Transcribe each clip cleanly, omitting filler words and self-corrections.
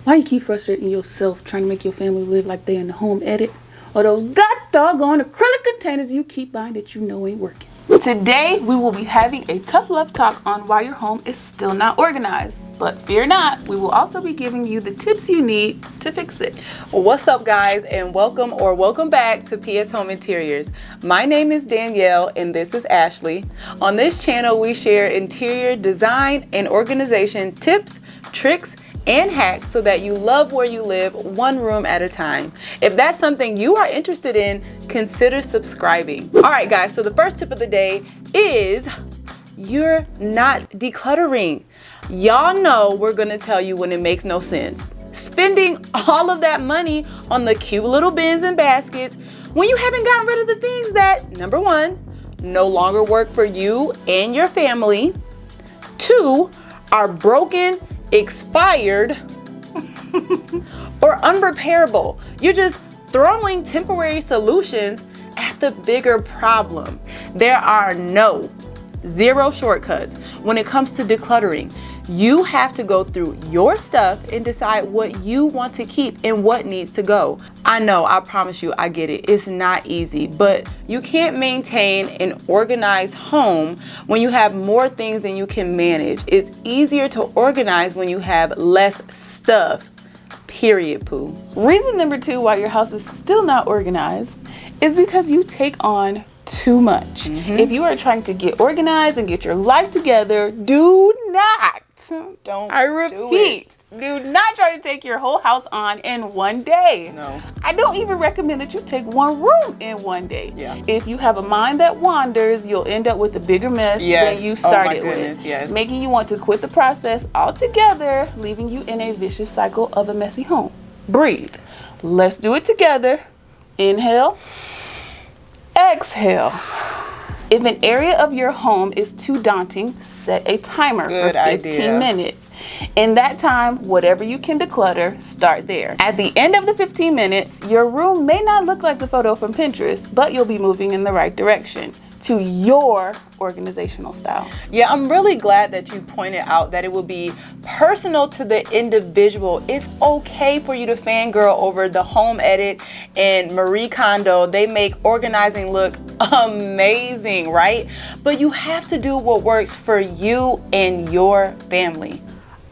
Why you keep frustrating yourself trying to make your family live like they in the home edit? Or those god doggone acrylic containers you keep buying that you know ain't working. Today, we will be having a tough love talk on why your home is still not organized. But fear not, we will also be giving you the tips you need to fix it. What's up, guys, and welcome back to P.S. Home Interiors. My name is Danielle and this is Ashley. On this channel, we share interior design and organization tips, tricks, and hacks so that you love where you live one room at a time. If that's something you are interested in, consider subscribing. All right, guys, so the first tip of the day is you're not decluttering. Y'all know we're gonna tell you when it makes no sense. Spending all of that money on the cute little bins and baskets when you haven't gotten rid of the things that, number one, no longer work for you and your family, two, are broken, expired, or unrepairable. You're just throwing temporary solutions at the bigger problem. There are zero shortcuts when it comes to decluttering. You have to go through your stuff and decide what you want to keep and what needs to go. I know, I promise you, I get it. It's not easy, but you can't maintain an organized home when you have more things than you can manage. It's easier to organize when you have less stuff. Period, poo. Reason number two why your house is still not organized is because you take on too much. If you are trying to get organized and get your life together, do not. I repeat, do not try to take your whole house on in one day. No. I don't even recommend that you take one room in one day. Yeah. If you have a mind that wanders, you'll end up with a bigger mess than you started with. Yes. Making you want to quit the process altogether, leaving you in a vicious cycle of a messy home. Breathe. Let's do it together. Inhale. Exhale. If an area of your home is too daunting, set a timer for 15 minutes. In that time, whatever you can declutter, start there. At the end of the 15 minutes, your room may not look like the photo from Pinterest, but you'll be moving in the right direction to your organizational style. Yeah, I'm really glad that you pointed out that it will be personal to the individual. It's okay for you to fangirl over the Home Edit and Marie Kondo. They make organizing look amazing, right? But you have to do what works for you and your family.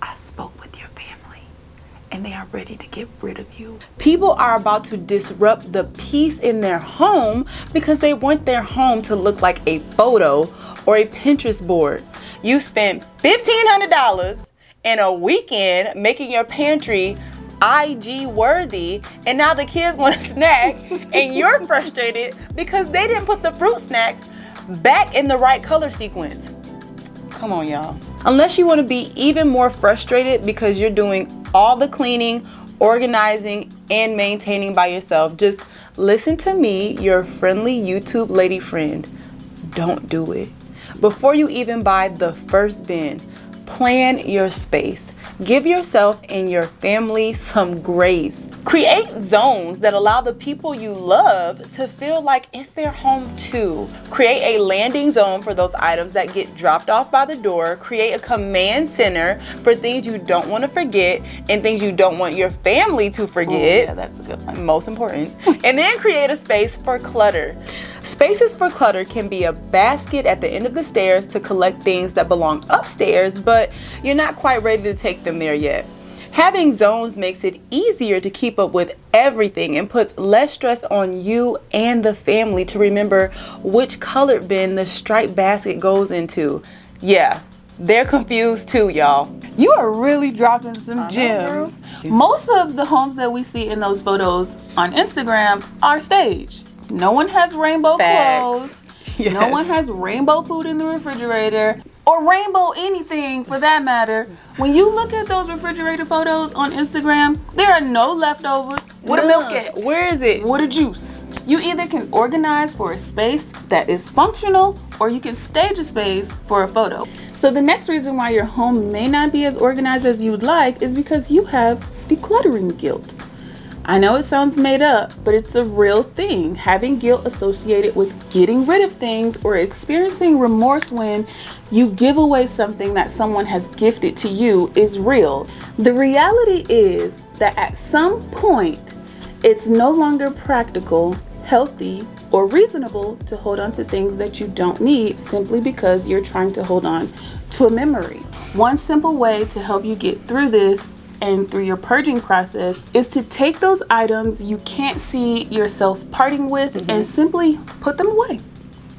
I spoke with your family and they are ready to get rid of you. People are about to disrupt the peace in their home because they want their home to look like a photo or a Pinterest board. You spent $1,500 in a weekend making your pantry IG worthy, and now the kids want a snack and you're frustrated because they didn't put the fruit snacks back in the right color sequence. Come on, y'all. Unless you want to be even more frustrated because you're doing all the cleaning, organizing, and maintaining by yourself, just listen to me, your friendly YouTube lady friend. Don't do it. Before you even buy the first bin, plan your space. Give yourself and your family some grace. Create zones that allow the people you love to feel like it's their home too. Create a landing zone for those items that get dropped off by the door. Create a command center for things you don't want to forget and things you don't want your family to forget. Yeah, that's a good one. Most important. And then create a space for clutter. Spaces for clutter can be a basket at the end of the stairs to collect things that belong upstairs, but you're not quite ready to take them there yet. Having zones makes it easier to keep up with everything and puts less stress on you and the family to remember which colored bin the striped basket goes into. Yeah, they're confused too, y'all. You are really dropping some gems. Most of the homes that we see in those photos on Instagram are staged. No one has rainbow clothes. Yes. No one has rainbow food in the refrigerator, or rainbow anything for that matter. When you look at those refrigerator photos on Instagram, there are no leftovers. Where the milk at? Where is it? Where the juice? You either can organize for a space that is functional, or you can stage a space for a photo. So the next reason why your home may not be as organized as you'd like is because you have decluttering guilt. I know it sounds made up, but it's a real thing. Having guilt associated with getting rid of things or experiencing remorse when you give away something that someone has gifted to you is real. The reality is that at some point, it's no longer practical, healthy, or reasonable to hold on to things that you don't need simply because you're trying to hold on to a memory. One simple way to help you get through this and through your purging process is to take those items you can't see yourself parting with and simply put them away.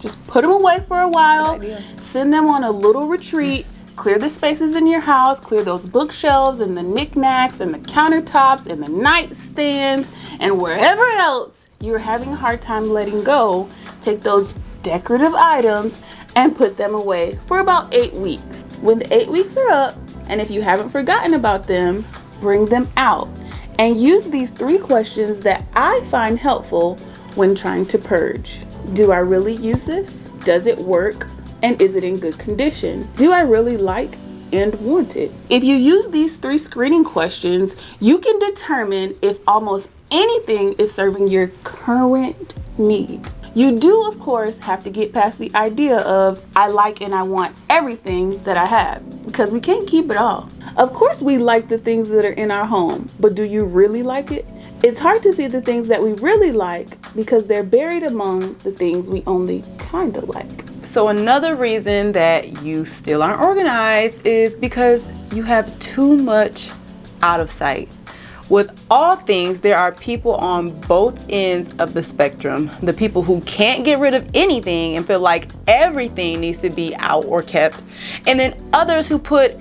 Just put them away for a while, send them on a little retreat, clear the spaces in your house, clear those bookshelves and the knickknacks and the countertops and the nightstands and wherever else you're having a hard time letting go. Take those decorative items and put them away for about 8 weeks. When the 8 weeks are up, and if you haven't forgotten about them, bring them out and use these 3 questions that I find helpful when trying to purge. Do I really use this? Does it work? And is it in good condition? Do I really like and want it? If you use these 3 screening questions, you can determine if almost anything is serving your current need. You do, of course, have to get past the idea of I like and I want everything that I have, because we can't keep it all. Of course, we like the things that are in our home, but do you really like it? It's hard to see the things that we really like because they're buried among the things we only kind of like. So another reason that you still aren't organized is because you have too much out of sight. With all things, there are people on both ends of the spectrum. The people who can't get rid of anything and feel like everything needs to be out or kept. And then others who put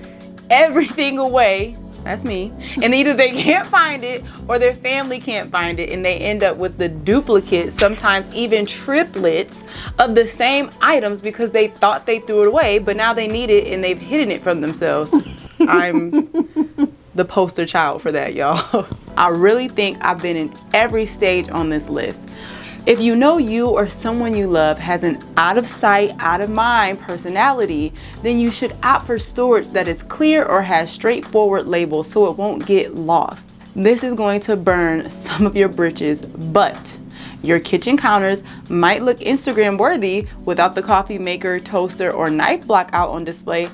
everything away, that's me, and either they can't find it or their family can't find it, and they end up with the duplicates, sometimes even triplets of the same items because they thought they threw it away, but now they need it and they've hidden it from themselves. I'm the poster child for that, y'all. I really think I've been in every stage on this list. If you know you or someone you love has an out of sight, out of mind personality, then you should opt for storage that is clear or has straightforward labels so it won't get lost. This is going to burn some of your britches, but your kitchen counters might look Instagram worthy without the coffee maker, toaster, or knife block out on display.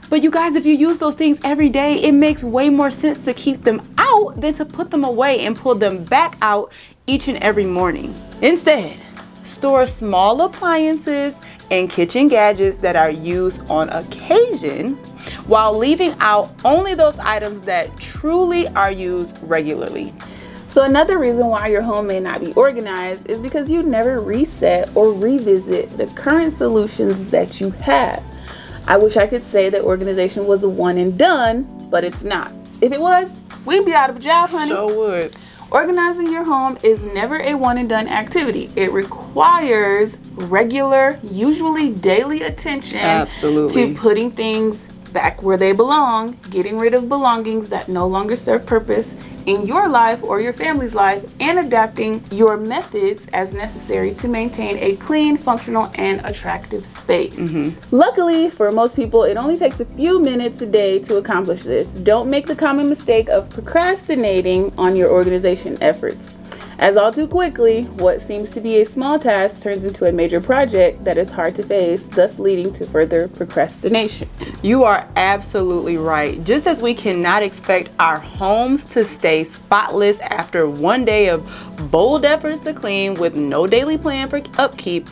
But you guys, if you use those things every day, it makes way more sense to keep them out than to put them away and pull them back out each and every morning. Instead, store small appliances and kitchen gadgets that are used on occasion while leaving out only those items that truly are used regularly. So another reason why your home may not be organized is because you never reset or revisit the current solutions that you have. I wish I could say that organization was a one and done, but it's not. If it was, we'd be out of a job, honey. Sure would. Organizing your home is never a one and done activity. It requires regular, usually daily attention. Absolutely. To putting things back where they belong, getting rid of belongings that no longer serve purpose in your life or your family's life, and adapting your methods as necessary to maintain a clean, functional, and attractive space. Luckily, for most people, it only takes a few minutes a day to accomplish this. Don't make the common mistake of procrastinating on your organization efforts, as all too quickly, what seems to be a small task turns into a major project that is hard to face, thus leading to further procrastination. You are absolutely right. Just as we cannot expect our homes to stay spotless after one day of bold efforts to clean with no daily plan for upkeep,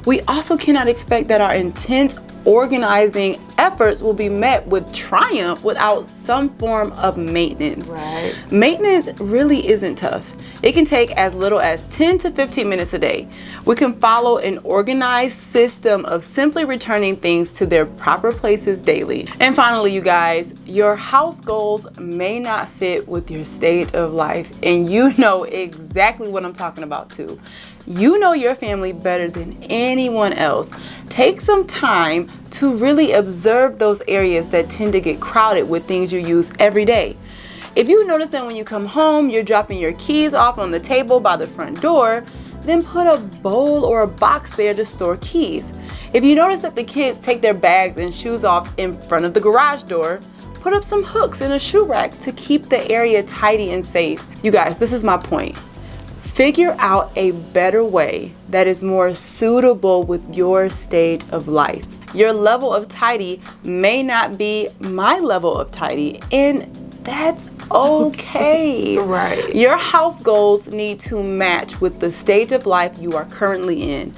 we also cannot expect that our intense organizing efforts will be met with triumph without some form of maintenance. Right. Maintenance really isn't tough. It can take as little as 10 to 15 minutes a day. We can follow an organized system of simply returning things to their proper places daily. And finally, you guys, your house goals may not fit with your stage of life, and you know exactly what I'm talking about too. You know your family better than anyone else. Take some time to really observe those areas that tend to get crowded with things you use every day. If you notice that when you come home, you're dropping your keys off on the table by the front door, then put a bowl or a box there to store keys. If you notice that the kids take their bags and shoes off in front of the garage door, put up some hooks in a shoe rack to keep the area tidy and safe. You guys, this is my point. Figure out a better way that is more suitable with your stage of life. Your level of tidy may not be my level of tidy, and that's okay. Right. Your house goals need to match with the stage of life you are currently in.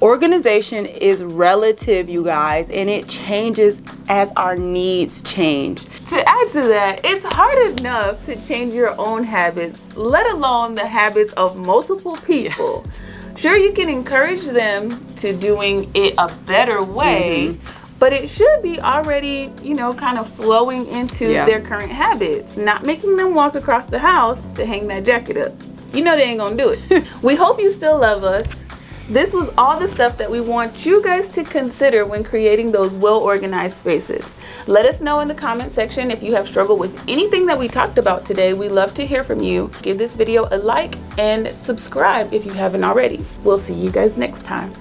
Organization is relative, you guys, and it changes as our needs change. To add to that, it's hard enough to change your own habits, let alone the habits of multiple people. Yes. Sure, you can encourage them to doing it a better way, but it should be already, kind of flowing into their current habits, not making them walk across the house to hang that jacket up. They ain't gonna do it. We hope you still love us. This was all the stuff that we want you guys to consider when creating those well-organized spaces. Let us know in the comment section if you have struggled with anything that we talked about today. We love to hear from you. Give this video a like and subscribe if you haven't already. We'll see you guys next time.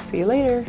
See you later.